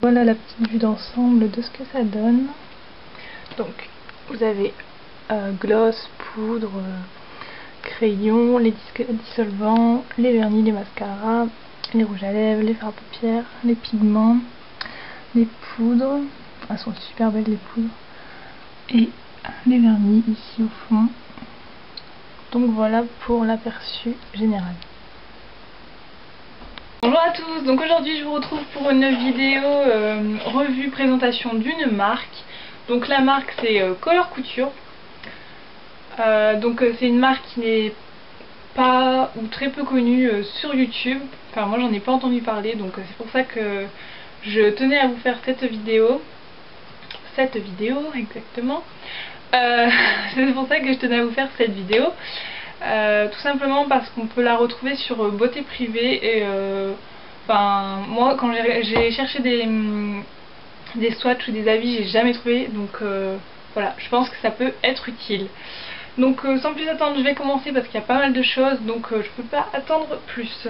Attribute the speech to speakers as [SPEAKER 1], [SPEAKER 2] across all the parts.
[SPEAKER 1] Voilà la petite vue d'ensemble de ce que ça donne. Donc vous avez gloss, poudre, crayon, les dissolvants, les vernis, les mascaras, les rouges à lèvres, les fards à paupières, les pigments, les poudres. Elles sont super belles les poudres. Et les vernis ici au fond. Donc voilà pour l'aperçu général. Bonjour à tous, donc aujourd'hui je vous retrouve pour une vidéo revue présentation d'une marque. Donc la marque c'est Color Couture. C'est une marque qui n'est pas ou très peu connue sur YouTube. Enfin moi j'en ai pas entendu parler, donc c'est pour ça que je tenais à vous faire cette vidéo. Exactement. C'est pour ça que je tenais à vous faire cette vidéo. Tout simplement parce qu'on peut la retrouver sur Beauté Privée et moi quand j'ai cherché des swatchs ou des avis, j'ai jamais trouvé, donc voilà, je pense que ça peut être utile. Donc sans plus attendre, je vais commencer parce qu'il y a pas mal de choses, donc je peux pas attendre plus.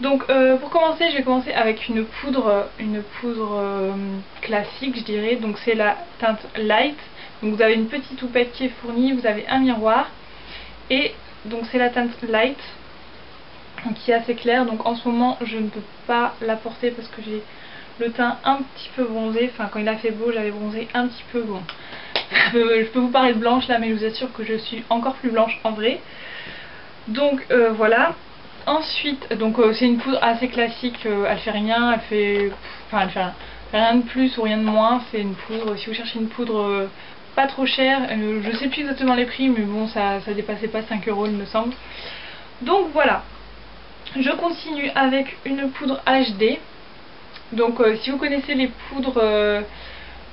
[SPEAKER 1] Donc pour commencer, je vais commencer avec une poudre classique, je dirais. Donc c'est la teinte Light. Donc vous avez une petite houppette qui est fournie, vous avez un miroir. Et donc c'est la teinte Light qui est assez claire. Donc en ce moment je ne peux pas la porter parce que j'ai le teint un petit peu bronzé. Enfin quand il a fait beau j'avais bronzé un petit peu. Bon, je peux vous paraître blanche là, mais je vous assure que je suis encore plus blanche en vrai. Donc voilà. Ensuite, donc c'est une poudre assez classique, elle fait rien, elle fait rien de plus ou rien de moins. C'est une poudre, si vous cherchez une poudre pas trop chère, je sais plus exactement les prix, mais bon ça dépassait pas 5 € il me semble. Donc voilà, je continue avec une poudre HD. Donc si vous connaissez les poudres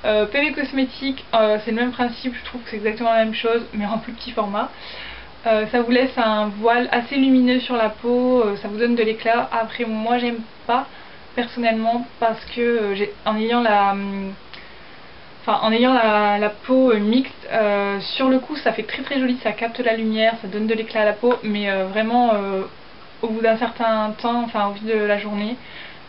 [SPEAKER 1] PV Cosmétiques, c'est le même principe, je trouve que c'est exactement la même chose mais en plus petit format. Ça vous laisse un voile assez lumineux sur la peau, ça vous donne de l'éclat. Après moi j'aime pas personnellement parce que en ayant la peau mixte, sur le coup ça fait très joli, ça capte la lumière, ça donne de l'éclat à la peau, mais vraiment au bout d'un certain temps, enfin au bout de la journée,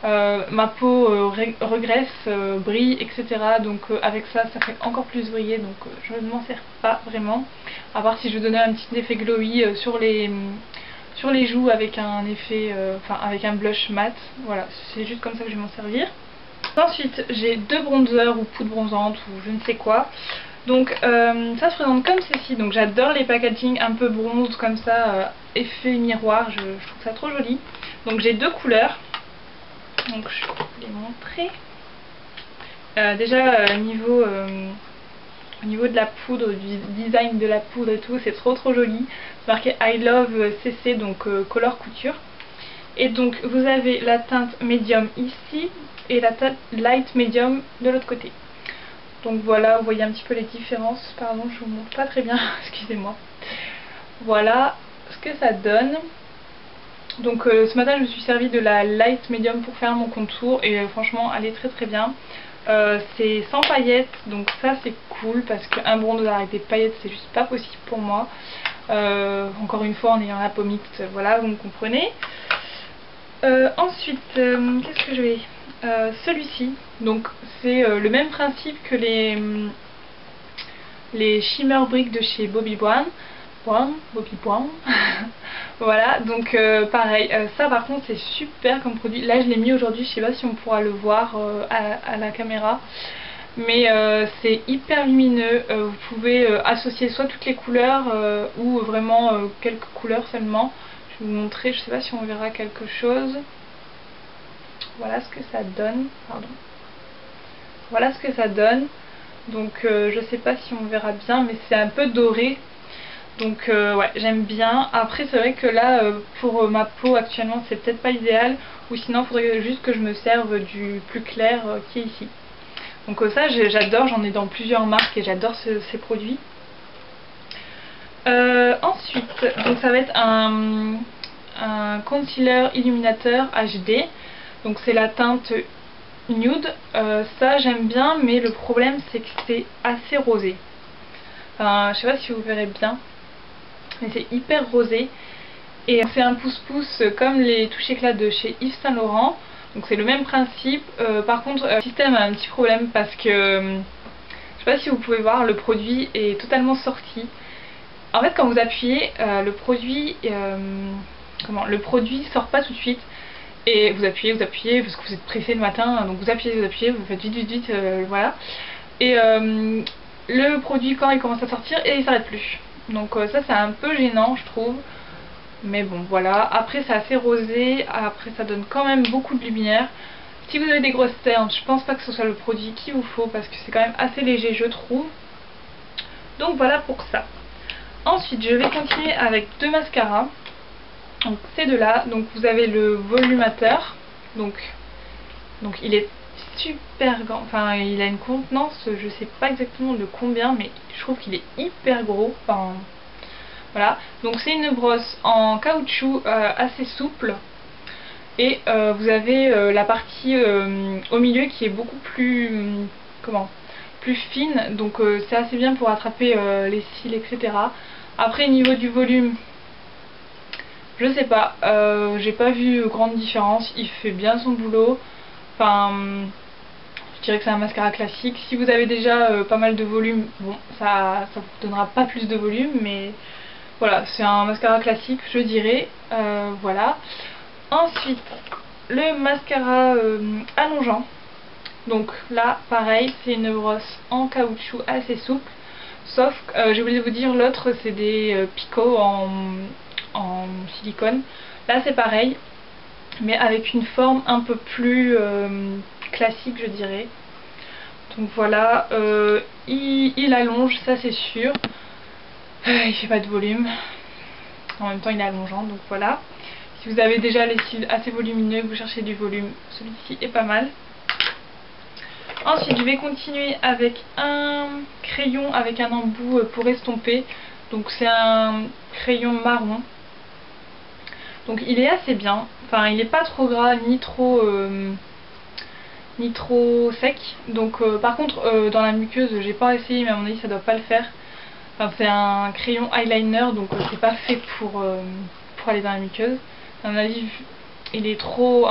[SPEAKER 1] ma peau regresse, brille, etc. Donc avec ça fait encore plus briller, donc je ne m'en sers pas vraiment, à part si je donnais un petit effet glowy sur les joues avec un effet, avec un blush mat. Voilà, c'est juste comme ça que je vais m'en servir. Ensuite j'ai deux bronzers ou poudre bronzante ou je ne sais quoi. Donc ça se présente comme ceci. Donc j'adore les packaging un peu bronze comme ça, effet miroir, je trouve ça trop joli. Donc j'ai deux couleurs. Donc je vais vous les montrer. Déjà au niveau de la poudre, du design de la poudre et tout, c'est trop joli. C'est marqué I love CC, donc Color Couture. Et donc vous avez la teinte médium ici et la teinte light médium de l'autre côté. Donc voilà, vous voyez un petit peu les différences. Pardon, je vous montre pas très bien, excusez-moi. Voilà ce que ça donne. Donc ce matin je me suis servi de la light medium pour faire mon contour et franchement elle est très bien. C'est sans paillettes, donc ça c'est cool parce qu'un bronzer avec des paillettes c'est juste pas possible pour moi. Encore une fois en ayant la peau mixte, voilà, vous me comprenez. Ensuite qu'est-ce que je vais, celui-ci, donc c'est le même principe que les shimmer bricks de chez Bobbi Brown. Voilà, donc pareil, ça par contre c'est super comme produit. Là je l'ai mis aujourd'hui, je sais pas si on pourra le voir à la caméra, mais c'est hyper lumineux. Vous pouvez associer soit toutes les couleurs ou vraiment quelques couleurs seulement. Je vais vous montrer, je sais pas si on verra quelque chose. Voilà ce que ça donne, pardon. Voilà ce que ça donne. Donc je sais pas si on verra bien, mais c'est un peu doré. Donc ouais, j'aime bien. Après c'est vrai que là pour ma peau actuellement c'est peut-être pas idéal, ou sinon il faudrait juste que je me serve du plus clair qui est ici. Donc ça j'adore, j'en ai dans plusieurs marques et j'adore ces produits. Ensuite donc ça va être un concealer illuminateur HD. Donc c'est la teinte nude. Ça j'aime bien, mais le problème c'est que c'est assez rosé. Enfin, je sais pas si vous verrez bien, mais c'est hyper rosé et c'est un pouce-pouce comme les touches éclat de chez Yves Saint Laurent. Donc c'est le même principe. Par contre le système a un petit problème parce que je sais pas si vous pouvez voir, le produit est totalement sorti. En fait quand vous appuyez le produit sort pas tout de suite. Et vous appuyez parce que vous êtes pressé le matin, donc vous appuyez, vous faites vite, voilà. Et le produit quand il commence à sortir et il s'arrête plus. Donc ça c'est un peu gênant je trouve. Mais bon voilà, après c'est assez rosé, après ça donne quand même beaucoup de lumière. Si vous avez des grosses teintes, je pense pas que ce soit le produit qu'il vous faut parce que c'est quand même assez léger je trouve. Donc voilà pour ça. Ensuite je vais continuer avec deux mascaras. Donc ces deux là, donc vous avez le volumateur, donc il est super grand, enfin il a une contenance, je sais pas exactement de combien mais je trouve qu'il est hyper gros, enfin voilà. Donc c'est une brosse en caoutchouc assez souple et vous avez la partie au milieu qui est beaucoup plus, plus fine, donc c'est assez bien pour attraper les cils etc. Après niveau du volume, je sais pas, j'ai pas vu grande différence, il fait bien son boulot, enfin je dirais que c'est un mascara classique. Si vous avez déjà pas mal de volume, bon ça vous donnera pas plus de volume, mais voilà, c'est un mascara classique je dirais, voilà. Ensuite, le mascara allongeant, donc là pareil, c'est une brosse en caoutchouc assez souple, sauf que j'ai oublié de vous dire, l'autre c'est des picots en silicone. Là c'est pareil mais avec une forme un peu plus classique je dirais. Donc voilà, il allonge, ça c'est sûr. Il fait pas de volume, en même temps il est allongeant, donc voilà. Si vous avez déjà les cils assez volumineux et que vous cherchez du volume, celui-ci est pas mal. Ensuite je vais continuer avec un crayon avec un embout pour estomper. Donc c'est un crayon marron. Donc il est assez bien, enfin il est pas trop gras ni trop sec. Donc par contre dans la muqueuse j'ai pas essayé mais à mon avis ça doit pas le faire. Enfin c'est un crayon eyeliner donc c'est pas fait pour aller dans la muqueuse. À mon avis il est trop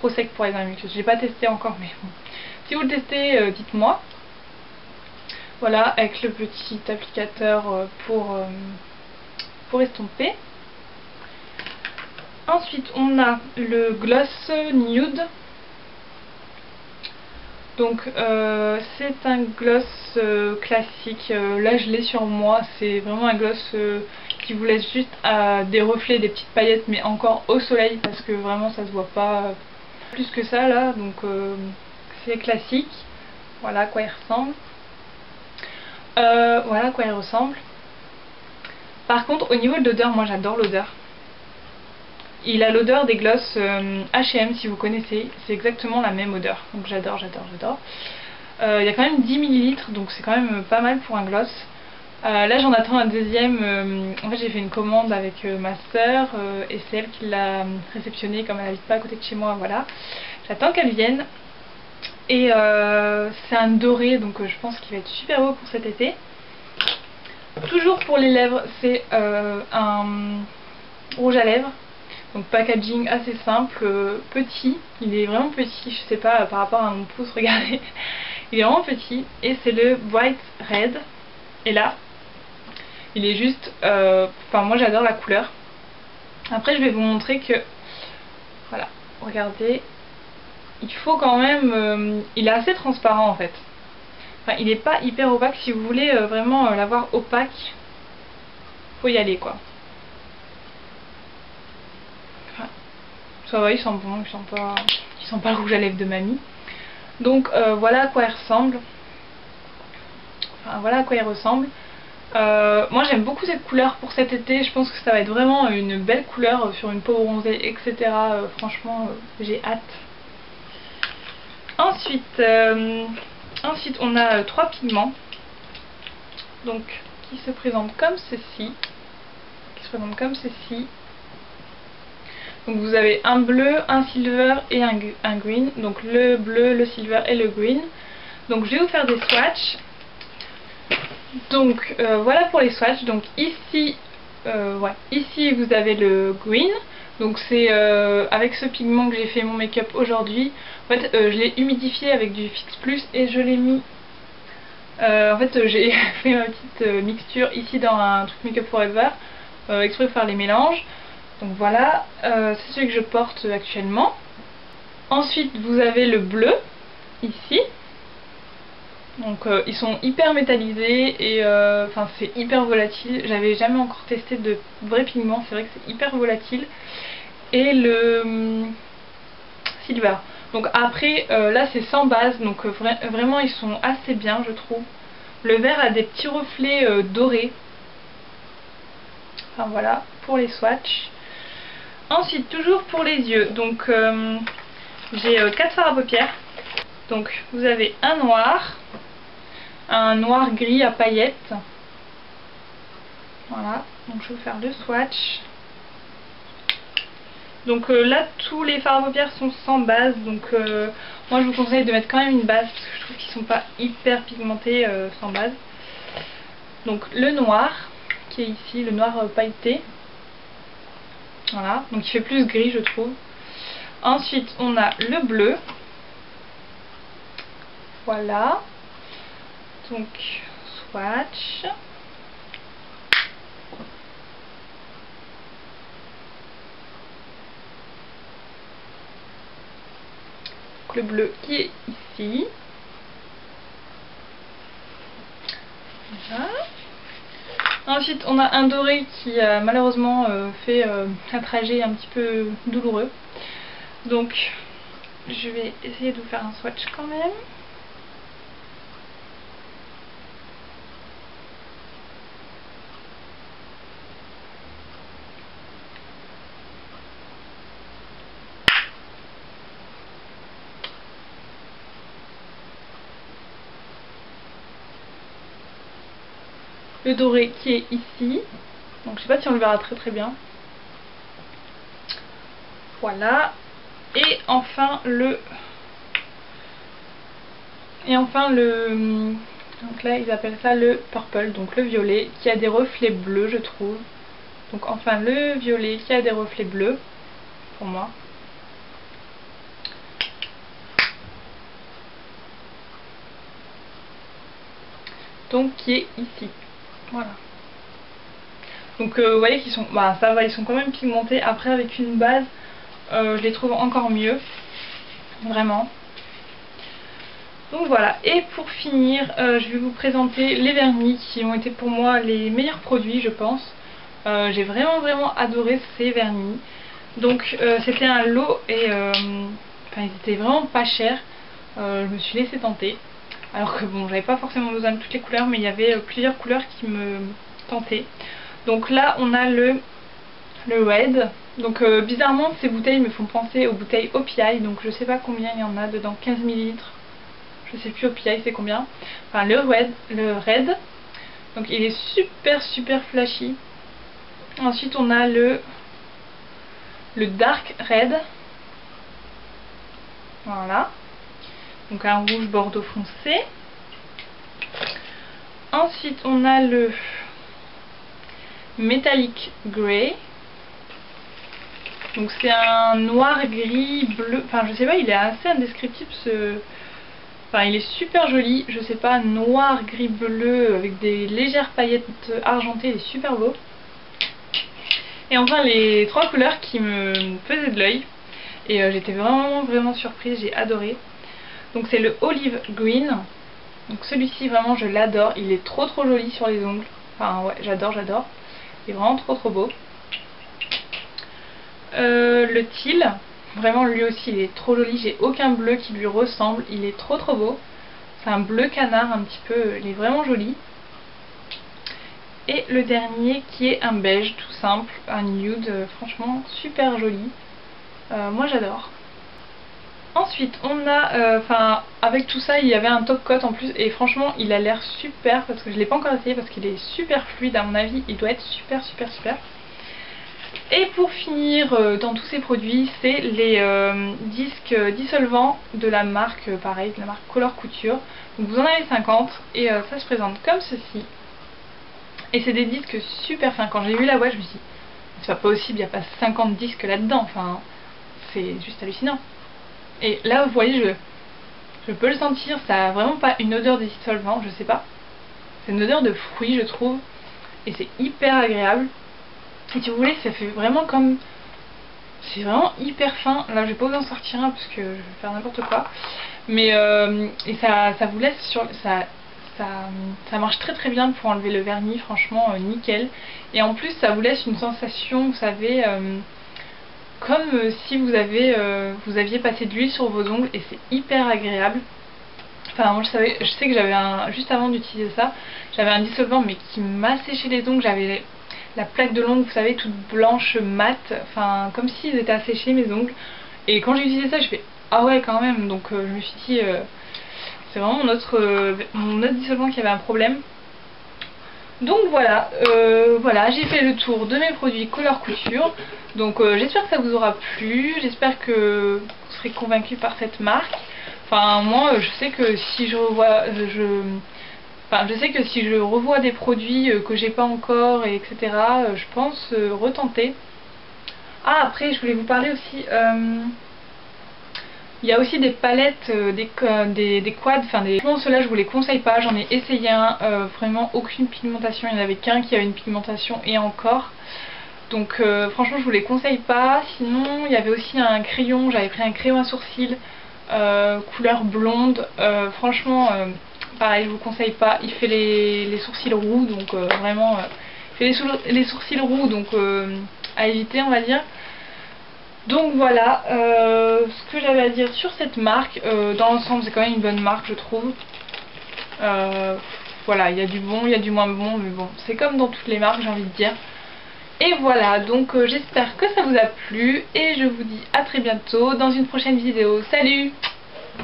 [SPEAKER 1] sec pour aller dans la muqueuse. J'ai pas testé encore mais bon. Si vous le testez dites-moi. Voilà avec le petit applicateur pour estomper. Ensuite on a le gloss nude. Donc c'est un gloss classique, là je l'ai sur moi, c'est vraiment un gloss qui vous laisse juste des reflets, des petites paillettes mais encore au soleil parce que vraiment ça se voit pas plus que ça là, donc c'est classique. Voilà à quoi il ressemble. Voilà à quoi il ressemble. Par contre au niveau de l'odeur, moi j'adore l'odeur. Il a l'odeur des gloss H&M si vous connaissez, c'est exactement la même odeur, donc j'adore. Il y a quand même 10 ml donc c'est quand même pas mal pour un gloss. Là j'en attends un deuxième, en fait j'ai fait une commande avec ma soeur et c'est elle qui l'a réceptionné comme elle n'habite pas à côté de chez moi, voilà. J'attends qu'elle vienne et c'est un doré donc je pense qu'il va être super beau pour cet été. Toujours pour les lèvres, c'est un rouge à lèvres. Donc packaging assez simple, petit, il est vraiment petit, je sais pas par rapport à mon pouce, regardez, il est vraiment petit et c'est le Bright Red. Et là, il est juste, enfin moi j'adore la couleur. Après je vais vous montrer que, voilà, regardez, il faut quand même, il est assez transparent en fait. Enfin il est pas hyper opaque, si vous voulez vraiment l'avoir opaque, faut y aller quoi. Ça va, il sent bon, il sent pas le rouge à lèvres de mamie. Donc voilà à quoi il ressemble. Enfin voilà à quoi il ressemble. Moi j'aime beaucoup cette couleur pour cet été, je pense que ça va être vraiment une belle couleur sur une peau bronzée, etc. Franchement j'ai hâte. Ensuite on a trois pigments. Donc qui se présentent comme ceci. Donc vous avez un bleu, un silver et un green. Donc le bleu, le silver et le green. Donc je vais vous faire des swatchs. Donc voilà pour les swatchs. Donc ici, ici vous avez le green. Donc c'est avec ce pigment que j'ai fait mon make-up aujourd'hui. En fait je l'ai humidifié avec du Fix Plus et je l'ai mis... en fait j'ai fait ma petite mixture ici dans un truc Make Up Forever exprès pour faire les mélanges. Donc voilà, c'est celui que je porte actuellement. Ensuite vous avez le bleu ici. Donc ils sont hyper métallisés et enfin c'est hyper volatile. J'avais jamais encore testé de vrai pigment, c'est vrai que c'est hyper volatile. Et le silver. Donc après là c'est sans base, donc vraiment ils sont assez bien je trouve. Le vert a des petits reflets dorés. Enfin voilà, pour les swatchs. Ensuite toujours pour les yeux, donc j'ai 4 fards à paupières. Donc vous avez un noir gris à paillettes. Voilà, donc je vais vous faire le swatch. Donc là tous les fards à paupières sont sans base, donc moi je vous conseille de mettre quand même une base parce que je trouve qu'ils sont pas hyper pigmentés sans base. Donc le noir qui est ici, le noir pailleté. Voilà, donc il fait plus gris je trouve. Ensuite on a le bleu. Voilà. Donc swatch. Donc, le bleu qui est ici. Voilà. Ensuite on a un doré qui a malheureusement fait un trajet un petit peu douloureux. Donc je vais essayer de vous faire un swatch quand même. Le doré qui est ici. Donc je sais pas si on le verra très bien. Voilà. Et enfin le... Donc là ils appellent ça le purple, donc le violet, qui a des reflets bleus je trouve. Donc enfin le violet qui a des reflets bleus, pour moi. Donc qui est ici. Voilà. Donc vous voyez qu'ils sont, bah ça va, ils sont quand même pigmentés. Après avec une base, je les trouve encore mieux, vraiment. Donc voilà, et pour finir, je vais vous présenter les vernis qui ont été pour moi les meilleurs produits je pense. J'ai vraiment adoré ces vernis. Donc c'était un lot et enfin, ils étaient vraiment pas chers. Je me suis laissée tenter. Alors que bon, j'avais pas forcément besoin de toutes les couleurs, mais il y avait plusieurs couleurs qui me tentaient. Donc là on a le Red. Donc bizarrement ces bouteilles me font penser aux bouteilles OPI. Donc je sais pas combien il y en a dedans, 15 ml. Je sais plus OPI c'est combien. Enfin le Red. Donc il est super flashy. Ensuite on a le Dark Red. Voilà. Donc un rouge bordeaux foncé. Ensuite on a le Metallic Grey. Donc c'est un noir gris bleu. Enfin je sais pas, il est assez indescriptible ce... Enfin il est super joli. Je sais pas, noir gris bleu avec des légères paillettes argentées. Il est super beau. Et enfin les trois couleurs qui me faisaient de l'œil. Et j'étais vraiment surprise, j'ai adoré. Donc c'est le Olive Green. Donc celui-ci vraiment je l'adore, il est trop joli sur les ongles. Enfin ouais, j'adore. Il est vraiment trop beau. Le Teal, vraiment lui aussi il est trop joli, j'ai aucun bleu qui lui ressemble, il est trop beau. C'est un bleu canard un petit peu, il est vraiment joli. Et le dernier qui est un beige tout simple, un nude, franchement super joli. Moi j'adore. Ensuite on a, enfin avec tout ça il y avait un top coat en plus et franchement il a l'air super parce que je l'ai pas encore essayé parce qu'il est super fluide à mon avis, il doit être super. Et pour finir dans tous ces produits c'est les disques dissolvants de la marque, pareil, de la marque Color Couture. Donc vous en avez 50 et ça se présente comme ceci. Et c'est des disques super fins. Quand j'ai vu la boîte je me suis dit c'est pas possible, il n'y a pas 50 disques là-dedans, enfin c'est juste hallucinant. Et là vous voyez, je peux le sentir, ça a vraiment pas une odeur de dissolvant, je sais pas. C'est une odeur de fruits je trouve, et c'est hyper agréable. Et si vous voulez, ça fait vraiment comme... C'est vraiment hyper fin. Là je vais pas vous en sortir un parce que je vais faire n'importe quoi. Mais et ça vous laisse sur... Ça marche très très bien pour enlever le vernis, franchement nickel. Et en plus ça vous laisse une sensation, vous savez, comme si vous aviez passé de l'huile sur vos ongles, et c'est hyper agréable. Enfin moi je sais que j'avais juste avant d'utiliser ça, j'avais un dissolvant mais qui m'a séché les ongles, j'avais la plaque de l'ongle, vous savez, toute blanche mat, enfin comme s'ils étaient asséchés mes ongles. Et quand j'ai utilisé ça, je fais ah ouais quand même, donc je me suis dit c'est vraiment mon autre dissolvant qui avait un problème. Donc voilà, voilà, j'ai fait le tour de mes produits Color Couture. Donc j'espère que ça vous aura plu, j'espère que vous serez convaincus par cette marque. Enfin moi je sais que si je revois, je sais que si je revois des produits que j'ai pas encore, et etc., je pense retenter. Ah après je voulais vous parler aussi, il y a aussi des palettes, des quads, enfin des... Bon, ceux-là je vous les conseille pas, j'en ai essayé un, vraiment aucune pigmentation, il n'y en avait qu'un qui avait une pigmentation et encore. Donc franchement je vous les conseille pas. Sinon il y avait aussi un crayon, j'avais pris un crayon à sourcils couleur blonde, franchement pareil je vous conseille pas, il fait les sourcils roux, donc vraiment il fait les sourcils roux, donc à éviter on va dire. Donc voilà ce que j'avais à dire sur cette marque. Dans l'ensemble c'est quand même une bonne marque je trouve. Voilà, il y a du bon, il y a du moins bon, mais bon c'est comme dans toutes les marques j'ai envie de dire. Et voilà, donc j'espère que ça vous a plu et je vous dis à très bientôt dans une prochaine vidéo. Salut!